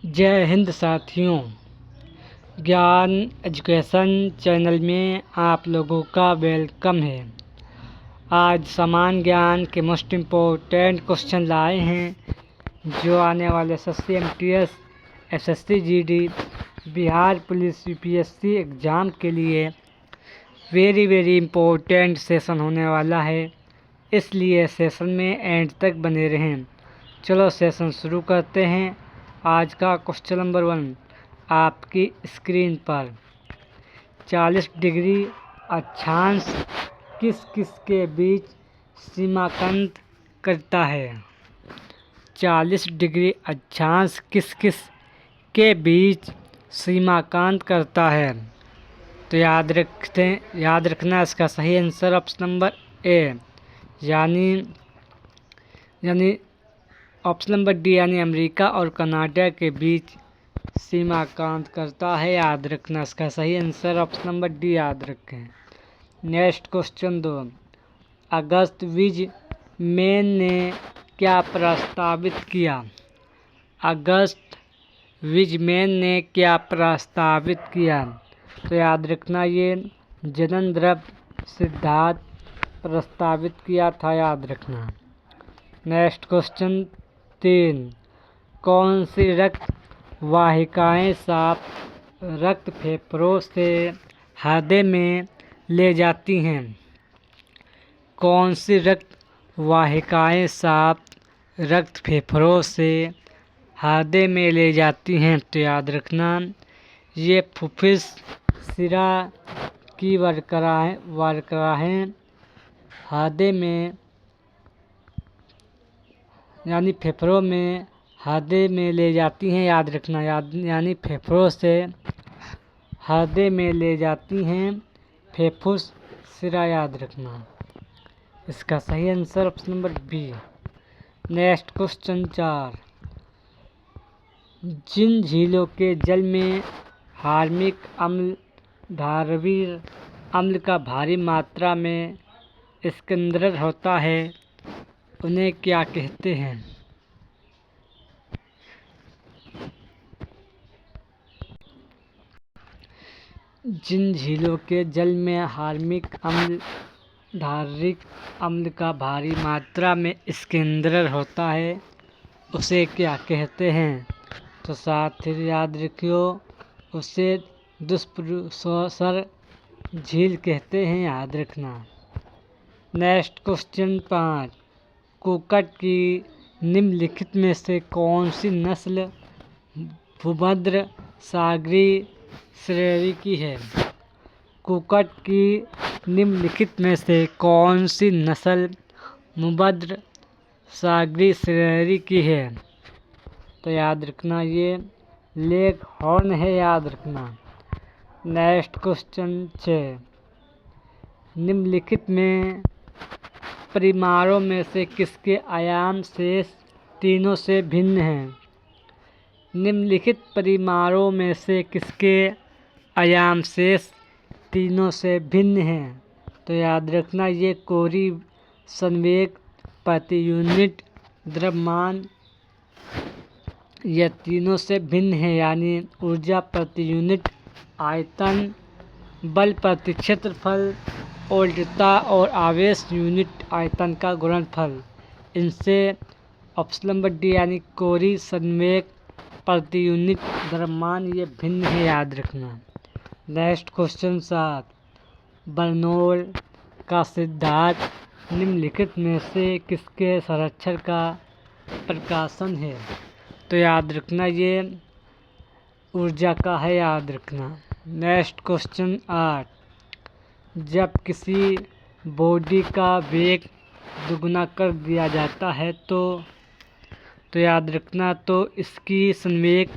जय हिंद साथियों, ज्ञान एजुकेशन चैनल में आप लोगों का वेलकम है। आज समान ज्ञान के मोस्ट इम्पोर्टेंट क्वेश्चन लाए हैं जो आने वाले SSC MTS SSC GD Bihar police UPSC exam के लिए वेरी इम्पोर्टेंट सेशन होने वाला है, इसलिए सेशन में एंड तक बने रहें। चलो सेशन शुरू करते हैं। आज का क्वेश्चन नंबर 1 आपकी स्क्रीन पर 40 डिग्री अक्षांश किस किस के बीच सीमांकित करता है। 40 डिग्री अक्षांश किस किस के बीच सीमांकित करता है, तो याद रखना इसका सही आंसर ऑप्शन नंबर ए यानी ऑप्शन नंबर डी यानी अमेरिका और कनाडा के बीच सीमांकित करता है। याद रखना इसका सही आंसर ऑप्शन नंबर डी याद रखें। नेक्स्ट क्वेश्चन 2 अगस्त विज़मेन ने क्या प्रस्तावित किया। अगस्त विज़मेन ने क्या प्रस्तावित किया, तो याद रखना ये जनन द्रव्य सिद्धांत प्रस्तावित किया था। याद रखना। नेक्स्ट क्वेश्चन 3 कौन सी रक्त वाहिकाएं साफ रक्त फेफड़ों से हृदय में ले जाती हैं। कौन सी रक्त वाहिकाएं साफ रक्त फेफड़ों से हृदय में ले जाती हैं, तो याद रखना ये फुफ्फुस सिरा की वाहिकाएं हृदय में यानी फेफड़ों में हृदय में ले जाती हैं। याद रखना यानी फेफड़ों से हृदय में ले जाती हैं फुफ्फुस सिरा। याद रखना इसका सही answer option number B. Next question 4 जिन झीलों के जल में हार्मिक अम्ल धारवीय अम्ल का भारी मात्रा में स्कंदन होता है उन्हें क्या कहते हैं। जिन झीलों के जल में हार्मिक अम्ल धारवीय अम्ल का भारी मात्रा में स्कंदन होता है उसे क्या कहते हैं, तो साथ ही याद रखियो उसे दुष्प्रसर झील कहते हैं। याद रखना। नेक्स्ट क्वेश्चन 5 कुक्कुट की निम्नलिखित में से कौन सी नस्ल भूमध्य सागरीय श्रेणी की है। कुक्कुट की निम्नलिखित में से कौन सी नस्ल भूमध्य सागरीय श्रेणी की है, तो याद रखना ये लेग हॉर्न है। याद रखना। नेक्स्ट क्वेश्चन 6 निम्नलिखित में परिमाणों में से किसके आयाम शेष तीनों से भिन्न हैं। निम्नलिखित परिमाणों में से किसके आयाम शेष तीनों से भिन्न हैं, तो याद रखना ये कोरी संवेग प्रति यूनिट द्रव्यमान यह तीनों से भिन्न है, यानी ऊर्जा प्रति यूनिट आयतन, बल प्रति क्षेत्रफल, उल्टता और आवेश यूनिट आयतन का गुणनफल। इनसे ऑप्शन नंबर डी यानी कोरी संवेग प्रति यूनिट द्रव्यमान ये भिन्न है। याद रखना। नेक्स्ट क्वेश्चन 7 बर्नौली का सिद्धांत निम्नलिखित में से किसके संरक्षण का प्रकाशन है, तो याद रखना ये ऊर्जा का है। याद रखना। नेक्स्ट क्वेश्चन 8 जब किसी बॉडी का वेग दुगना कर दिया जाता है तो याद रखना तो इसकी संवेग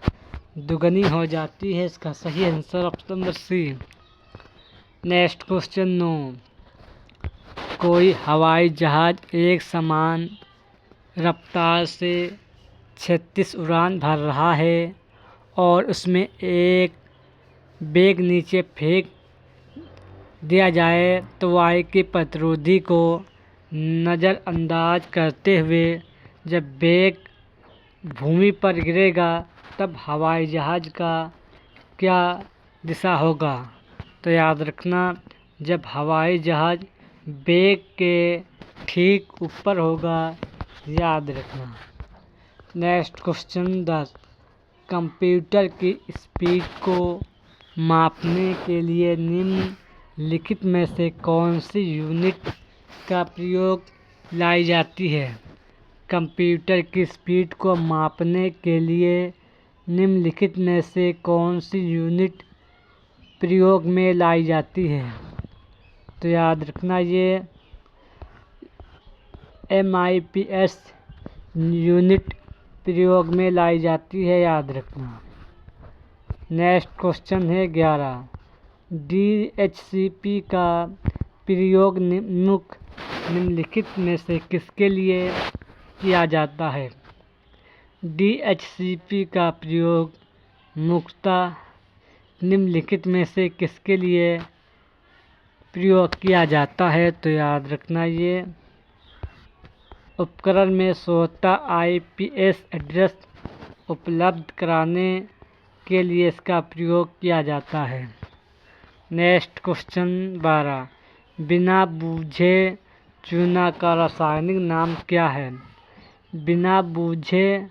दुगनी हो जाती है। इसका सही answer option number C. Next question 9 कोई हवाई जहाज एक समान रफ्तार से 36 उड़ान भर रहा है और उसमें एक बैग नीचे फेंक दिया जाए तो वायु के प्रतिरोधी को नज़रअंदाज करते हुए जब बैग भूमि पर गिरेगा तब हवाई जहाज़ का क्या दिशा होगा? तो याद रखना, जब हवाई जहाज़ वेग के ठीक ऊपर होगा, याद रखना। नेक्स्ट क्वेश्चन 10, कंप्यूटर की स्पीड को मापने के लिए निम्नलिखित में से कौन सी यूनिट का प्रयोग लाई जाती है? कंप्यूटर की स्पीड को मापने के लिए निम्नलिखित में से कौन सी यूनिट प्रयोग में लाई जाती है? तो याद रखना, ये MIPS यूनिट प्रयोग में लाई जाती है, याद रखना। नेक्स्ट क्वेश्चन है 11, DHCP का प्रयोग निम्नलिखित में से किसके लिए किया जाता है? DHCP का प्रयोग मुख्यतः निम्नलिखित में से किसके लिए प्रयोग किया जाता है? तो याद रखना, ये उपकरण में स्वतः IPS एड्रेस उपलब्ध कराने के लिए इसका प्रयोग किया जाता है। नेक्स्ट क्वेश्चन 12, बिना बूझे चूना का रासायनिक नाम क्या है? बिना बूझे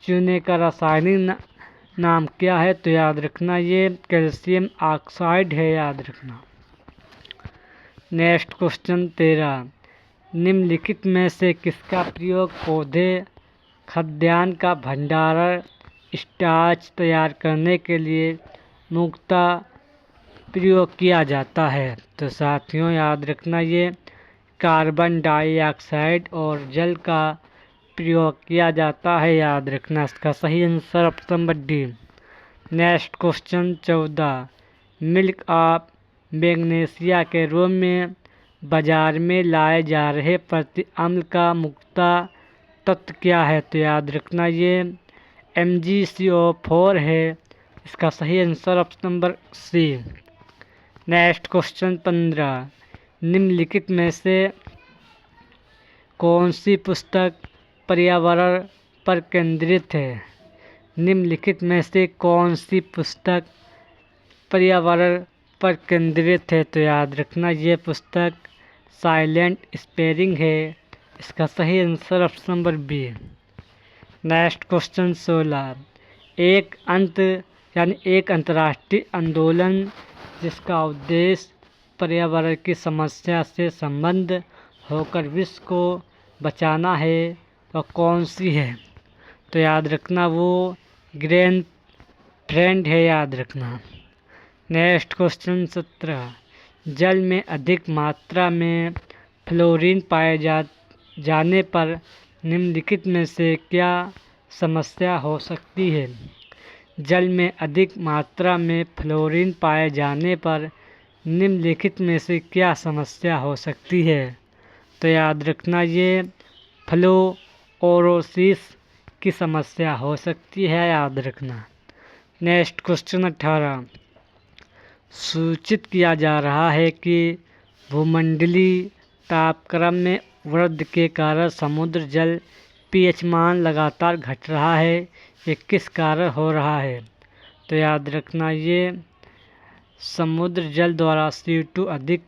चूने का रासायनिक नाम क्या है? तो याद रखना, ये कैल्शियम ऑक्साइड है, याद रखना। नेक्स्ट क्वेश्चन 13, निम्नलिखित में से किसका प्रयोग पौधे खाद्यान्न का भंडारण स्टार्च तैयार करने के लिए मुख्यतः प्रयोग किया जाता है? तो साथियों याद रखना, ये कार्बन डाइऑक्साइड और जल का प्रयोग किया जाता है, याद रखना। इसका सही answer option number D. Next question 14, milk of magnesia के रूप में बाजार में लाए जा रहे प्रति अम्ल का मुख्य तत्व क्या है? तो याद रखना, ये MgCO4 है। इसका सही answer option number C. Next question 15, निम्नलिखित में से कौन सी पुस्तक पर्यावरण पर केंद्रित है? निम्नलिखित में से कौन सी पुस्तक पर्यावरण पर केंद्रित है? तो याद रखना, ये पुस्तक साइलेंट स्पेयरिंग है। इसका सही answer option number B. Next question 16, एक अंतर्राष्ट्रीय आंदोलन जिसका उद्देश्य पर्यावरण की समस्या से संबंध होकर विश्व को बचाना है, वह कौन सी है? तो याद रखना, वो ग्रीन ट्रेंड है, याद रखना। नेक्स्ट क्वेश्चन 17, जल में अधिक मात्रा में फ्लोरीन पाए जाने पर निम्नलिखित में से क्या समस्या हो सकती है? जल में अधिक मात्रा में फ्लोरीन पाए जाने पर निम्नलिखित में से क्या समस्या हो सकती है? तो याद रखना, ये फ्लोरोसिस की समस्या हो सकती है, याद रखना। नेक्स्ट क्वेश्चन 18, सूचित किया जा रहा है कि भूमंडलीय तापक्रम में वृद्धि के कारण समुद्र जल pH मान लगातार घट रहा है। ये किस कारण हो रहा है? तो याद रखना, ये समुद्र जल द्वारा CO2 अधिक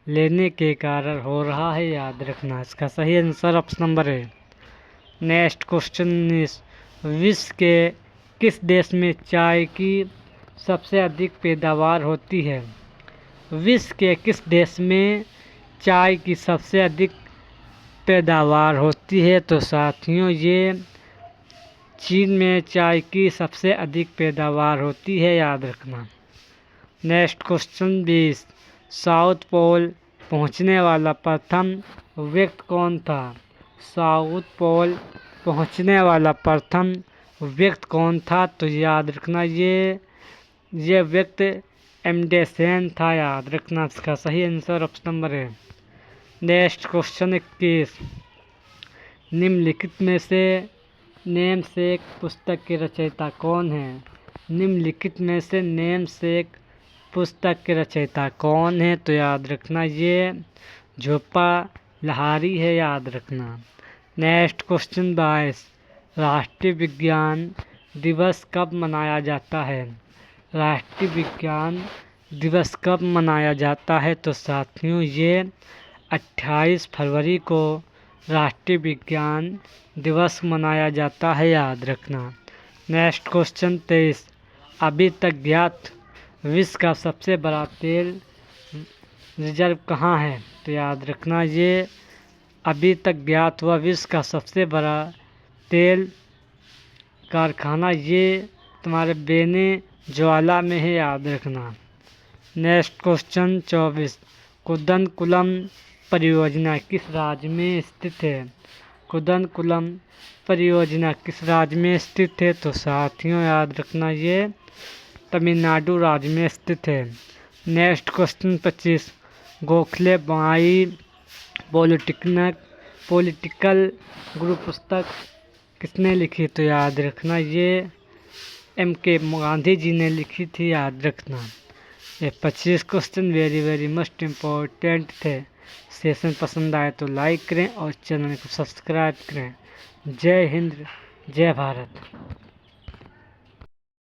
लेने के कारण हो रहा है, याद रखना। इसका सही आंसर ऑप्शन नंबर है। नेक्स्ट क्वेश्चन 19, विश्व के किस देश में चाय की सबसे अधिक पैदावार होती है? विश्व के किस देश में चाय की सबसे अधिक पैदावार होती है? तो साथियों, ये चीन में चाय की सबसे अधिक पैदावार होती है, याद रखना। नेक्स्ट क्वेश्चन 20, साउथ पोल पहुंचने वाला प्रथम व्यक्ति कौन था? साउथ पोल पहुंचने वाला प्रथम व्यक्ति कौन था? तो याद रखना, ये व्यक्ति एमंडसेन था, याद रखना। इसका सही आंसर ऑप्शन नंबर है। नेक्स्ट क्वेश्चन 21, निम्नलिखित में से नेमसेक पुस्तक के रचयिता कौन है? निम्नलिखित में से नेमसेक पुस्तक के रचयिता कौन है? तो याद रखना, ये झोपा लहारी है, याद रखना। नेक्स्ट क्वेश्चन 22, राष्ट्रीय विज्ञान दिवस कब मनाया जाता है? राष्ट्रीय विज्ञान दिवस कब मनाया जाता है? तो साथियों ये 28 फरवरी को राष्ट्रीय विज्ञान दिवस मनाया जाता है, याद रखना। नेक्स्ट क्वेश्चन 23, अभी तक ज्ञात विश्व का सबसे बड़ा तेल रिजर्व कहाँ है? तो याद रखना ये अभी तक ज्ञात हुआ विश्व का सबसे बड़ा तेल कारखाना ये तुम्हारे वेनेजुएला में है, याद रखना। नेक्स्ट क्वेश्चन 24, कुदनकुलम परियोजना किस राज्य में स्थित है? कुदनकुलम परियोजना किस राज्य में स्थित है? तो साथियों याद रखना ये तमिलनाडु राज्य में स्थित है। Next question 25, Gokhale by political गुरु पुस्तक किसने लिखी? तो याद रखना ये MK गांधी जी ने लिखी थी, याद रखना। ये 25 क्वेश्चन वेरी मस्ट इम्पोर्टेंट थे। सेशन पसंद आए तो लाइक करें और चैनल को सब्सक्राइब करें। जय हिंद, जय भारत।